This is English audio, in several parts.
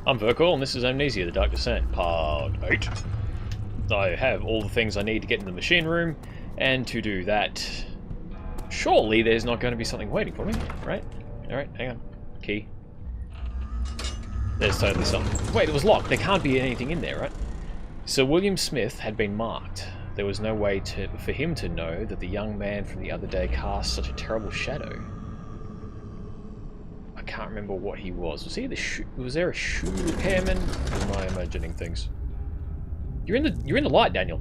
I'm Vercoil, and this is Amnesia, the Dark Descent, Part 8. I have all the things I need to get in the machine room, and to do that, surely there's not going to be something waiting for me, right? Alright, hang on. Key. There's totally something. Wait, it was locked. There can't be anything in there, right? So William Smith had been marked. There was no way for him to know that the young man from the other day cast such a terrible shadow. I can't remember what he was. Was he was there a shoe repairman? Or am I imagining things? You're in the light, Daniel.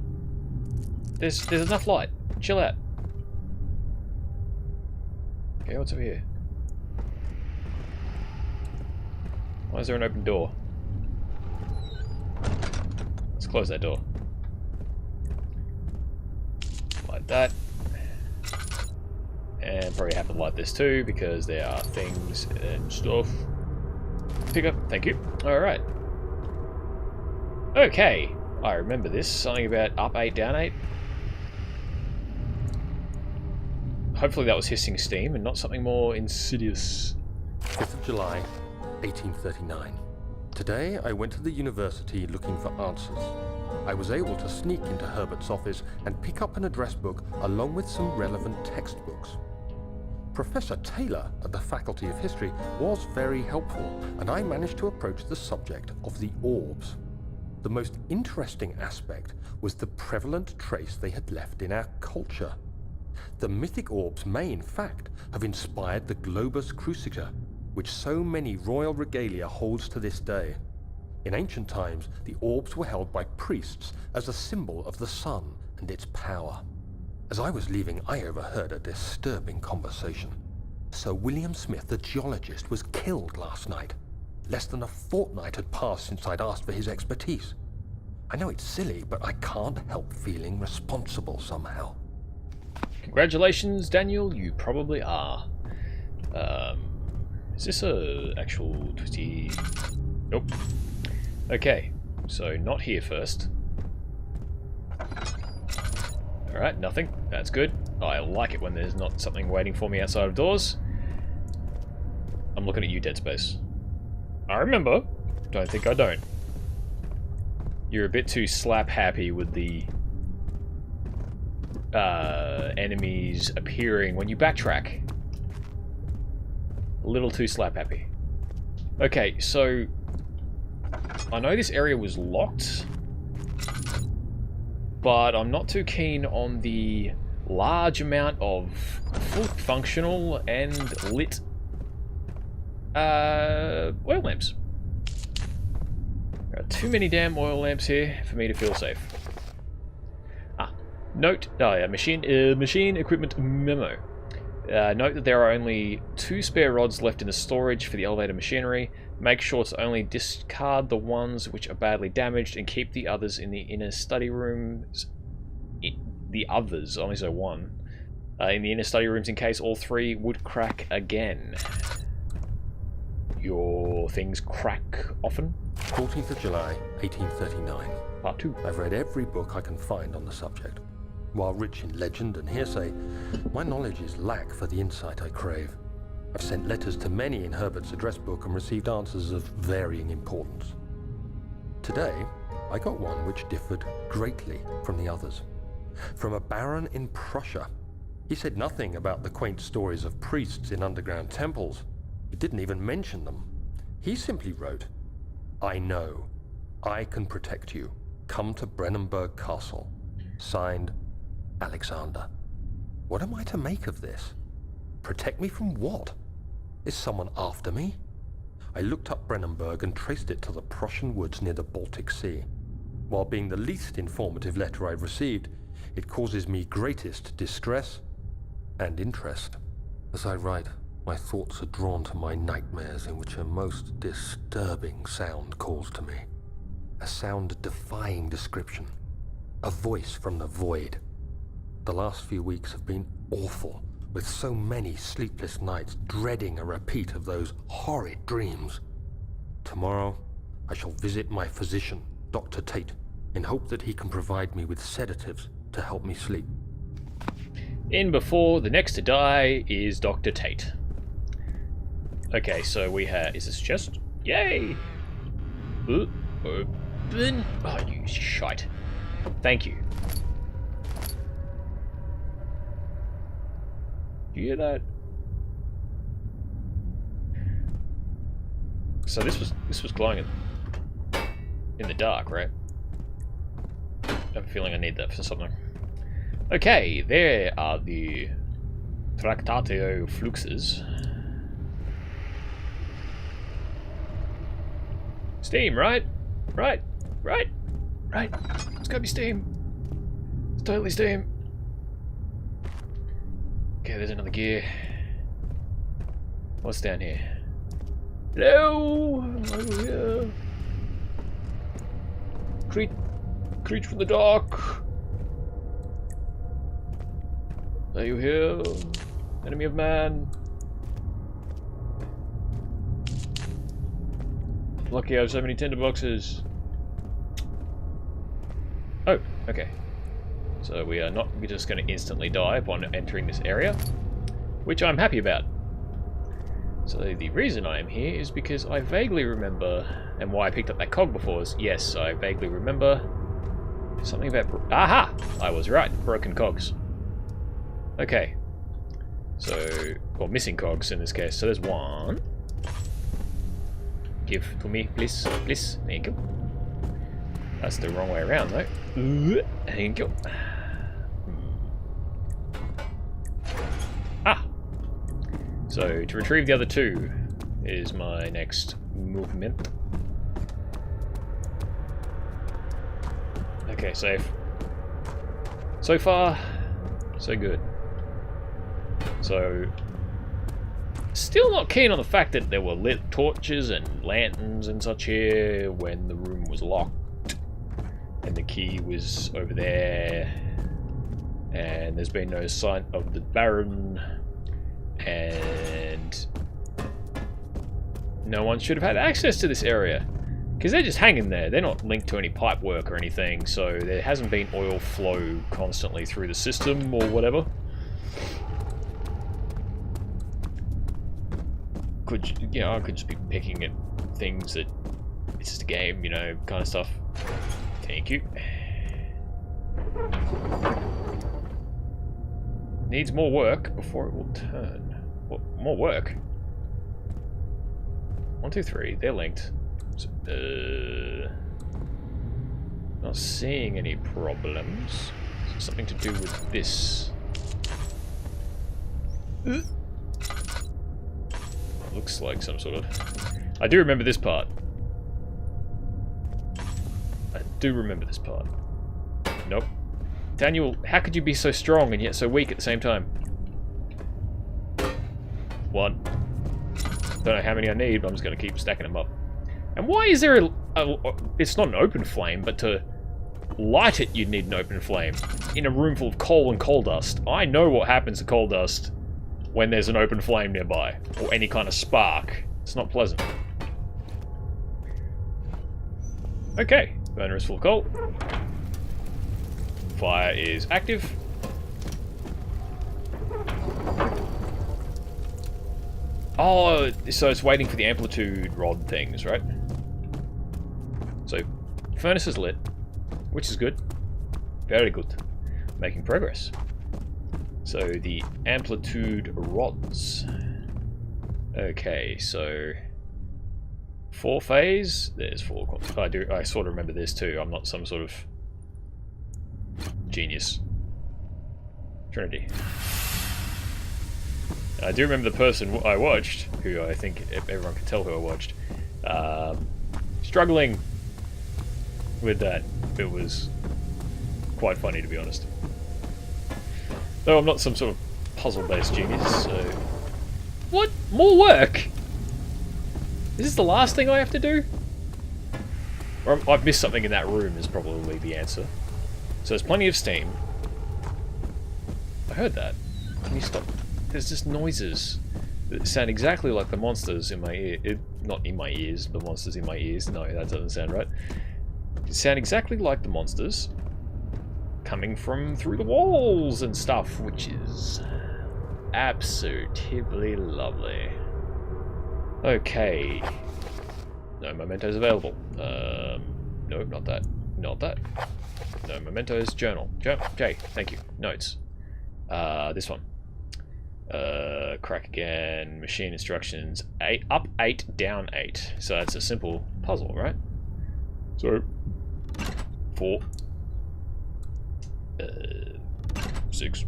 There's enough light. Chill out. Okay, what's over here? Why is there an open door? Let's close that door. Light that. And probably have to light this too, because there are things and stuff. Pick up, thank you. Alright. Okay, I remember this. Something about up 8, down 8. Hopefully that was hissing steam and not something more insidious. 5th of July, 1839. Today I went to the university looking for answers. I was able to sneak into Herbert's office and pick up an address book along with some relevant textbooks. Professor Taylor at the Faculty of History was very helpful, and I managed to approach the subject of the orbs. The most interesting aspect was the prevalent trace they had left in our culture. The mythic orbs may, in fact, have inspired the globus cruciger, which so many royal regalia holds to this day. In ancient times, the orbs were held by priests as a symbol of the sun and its power. As I was leaving, I overheard a disturbing conversation. Sir William Smith, the geologist, was killed last night. Less than a fortnight had passed since I'd asked for his expertise. I know it's silly, but I can't help feeling responsible somehow. Congratulations, Daniel, you probably are. Is this a actual twisty... Nope. Okay, so not here first. Alright, nothing. That's good. I like it when there's not something waiting for me outside of doors. I'm looking at you, Dead Space. I remember. Don't think I don't. You're a bit too slap happy with the enemies appearing when you backtrack. A little too slap happy. Okay, so I know this area was locked, but I'm not too keen on the large amount of full functional and lit oil lamps. There are too many damn oil lamps here for me to feel safe. Note, machine equipment memo. Note that there are only 2 spare rods left in the storage for the elevator machinery. Make sure to only discard the ones which are badly damaged and keep the others in the inner study rooms. The others, only so 1. In the inner study rooms in case all 3 would crack again. Your things crack often? 14th of July, 1839. Part 2. I've read every book I can find on the subject. While rich in legend and hearsay, my knowledge is lack for the insight I crave. I've sent letters to many in Herbert's address book and received answers of varying importance. Today, I got one which differed greatly from the others. From a baron in Prussia. He said nothing about the quaint stories of priests in underground temples. He didn't even mention them. He simply wrote, "I know. I can protect you. Come to Brennenburg Castle." Signed, Alexander. What am I to make of this? Protect me from what? Is someone after me? I looked up Brennenburg and traced it to the Prussian woods near the Baltic Sea. While being the least informative letter I've received, it causes me greatest distress and interest. As I write, my thoughts are drawn to my nightmares in which a most disturbing sound calls to me. A sound defying description. A voice from the void. The last few weeks have been awful, with so many sleepless nights dreading a repeat of those horrid dreams. Tomorrow, I shall visit my physician, Dr. Tate, in hope that he can provide me with sedatives to help me sleep. In before the next to die is Dr. Tate. Okay, so we have... Is this chest? Yay! Open. Oh, you shite. Thank you. Do you hear that? So this was glowing in the dark, right? I have a feeling I need that for something. Okay, there are the Tractatio Fluxes. Steam, right? Right. It's gotta be steam. It's totally steam. Okay, there's another gear. What's down here? Hello! Over here. Creature from the dark. Are you here? Enemy of man. Lucky I have so many tinderboxes. Oh, okay. So we are not just going to instantly die upon entering this area, which I'm happy about. So the reason I am here is because I vaguely remember, and why I picked up that cog before is, yes, I vaguely remember something about... Aha! I was right, broken cogs. Okay. So, well, missing cogs in this case. So there's one. Give to me, please, please. Thank you. That's the wrong way around, though. Thank you. Ah! So, to retrieve the other two is my next movement. Okay, safe. So far, so good. So, still not keen on the fact that there were lit torches and lanterns and such here when the room was locked and the key was over there, and there's been no sign of the Baron, and no one should have had access to this area because they're just hanging there. They're not linked to any pipe work or anything, so there hasn't been oil flow constantly through the system or whatever. I could just be picking at things that it's just a game, you know, kind of stuff. Thank you. Needs more work before it will turn. What, more work? 1, 2, 3. They're linked. So, not seeing any problems. Something to do with this. Looks like some sort of... I do remember this part. I do remember this part. Nope. Daniel, how could you be so strong and yet so weak at the same time? 1. Don't know how many I need, but I'm just going to keep stacking them up. And why is there it's not an open flame, but to light it you'd need an open flame in a room full of coal and coal dust. I know what happens to coal dust when there's an open flame nearby, or any kind of spark. It's not pleasant. Okay, burner is full of coal. Fire is active. Oh, so it's waiting for the amplitude rod things, right? So, furnace is lit, which is good. Very good. Making progress. So, the amplitude rods. Okay, so 4 phase. There's 4. I sort of remember this too. I'm not some sort of genius. Trinity. I do remember the person I watched, who I think everyone can tell who I watched, struggling with that. It was quite funny, to be honest. Though I'm not some sort of puzzle-based genius, so... What? More work? Is this the last thing I have to do? Or I've missed something in that room is probably the answer. So there's plenty of steam. I heard that. Can you stop? There's just noises that sound exactly like the monsters in my ear. Not in my ears, the monsters in my ears. No, that doesn't sound right. They sound exactly like the monsters coming from through the walls and stuff, which is absolutely lovely. Okay. No mementos available. No, not that. Not that. No mementos. Journal. J. Thank you. Notes. This one. Crack again. Machine instructions. 8 up 8, down 8. So that's a simple puzzle, right? So 4. 6.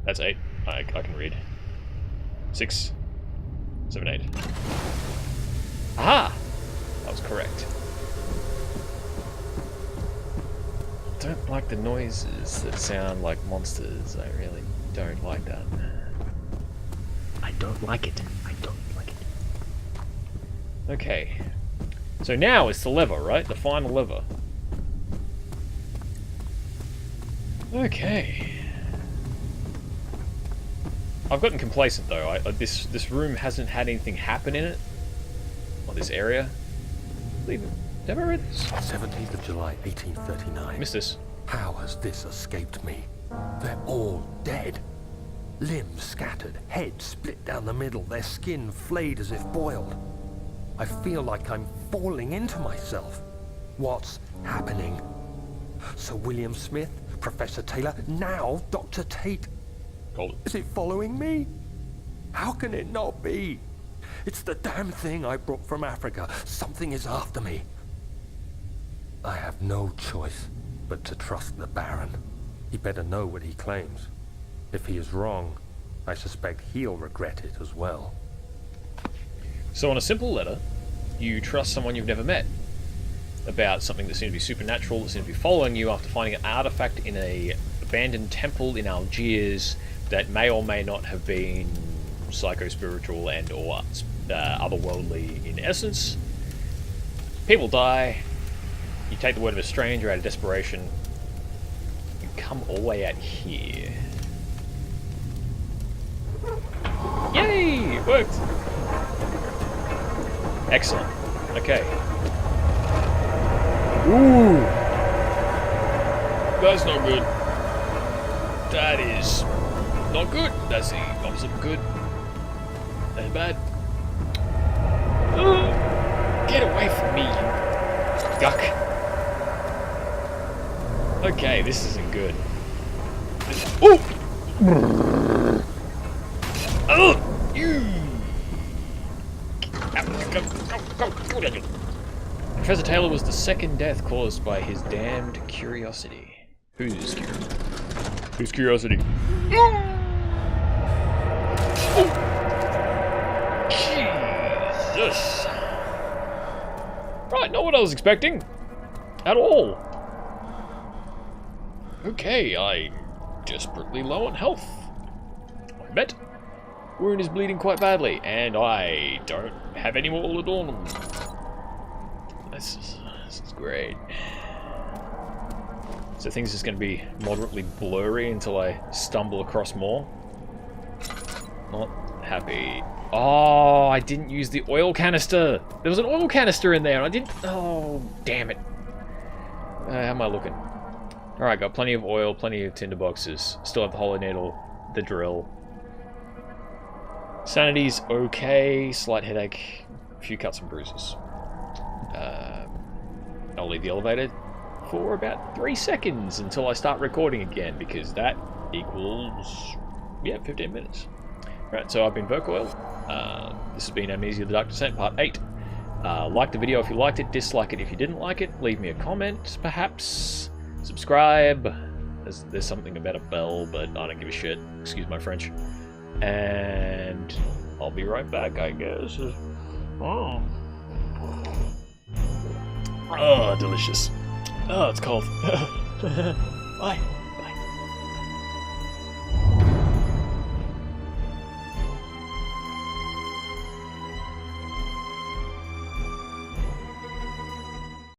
That's 8. I can read. 6, 7, 8. Aha! That was correct. Don't like the noises that sound like monsters. I really don't like that. I don't like it. I don't like it. Okay. So now it's the lever, right? The final lever. Okay. I've gotten complacent though. This room hasn't had anything happen in it. Or this area. Have I read this? 17th of July, 1839. Missed this. How has this escaped me? They're all dead. Limbs scattered, heads split down the middle, their skin flayed as if boiled. I feel like I'm falling into myself. What's happening? Sir William Smith, Professor Taylor, now Dr. Tate. Hold it. Is it following me? How can it not be? It's the damn thing I brought from Africa. Something is after me. I have no choice but to trust the Baron. He better know what he claims. If he is wrong, I suspect he'll regret it as well. So on a simple letter, you trust someone you've never met about something that seems to be supernatural, that seems to be following you after finding an artifact in an abandoned temple in Algiers that may or may not have been psycho-spiritual and or otherworldly in essence. People die. You take the word of a stranger out of desperation. You come all the way out here. Yay! It worked! Excellent. Okay. Ooh! That's not good. That is not good. That's the opposite of good. That's bad. Get away from me, you duck. Okay, this isn't good. Ooh! Oh! You! Go. Professor Taylor was the second death caused by his damned curiosity. Whose curiosity? Whose curiosity? Jesus! Right, not what I was expecting. At all. Okay, I'm desperately low on health. I bet. Wound is bleeding quite badly, and I don't have any more adornment. This is great. So things is going to be moderately blurry until I stumble across more. Not happy. Oh, I didn't use the oil canister. There was an oil canister in there, and I didn't. Oh, damn it. How am I looking? Alright, got plenty of oil, plenty of tinder boxes. Still have the hollow needle, the drill. Sanity's okay, slight headache, a few cuts and bruises. I'll leave the elevator for about 3 seconds until I start recording again, because that equals, yeah, 15 minutes. Right, so I've been Vercoil. This has been Amnesia the Dark Descent Part 8. Like the video if you liked it, dislike it if you didn't like it, leave me a comment, perhaps. Subscribe. There's something about a bell, but I don't give a shit. Excuse my French. And I'll be right back, I guess. Oh. Oh, delicious. Oh, it's cold. Bye.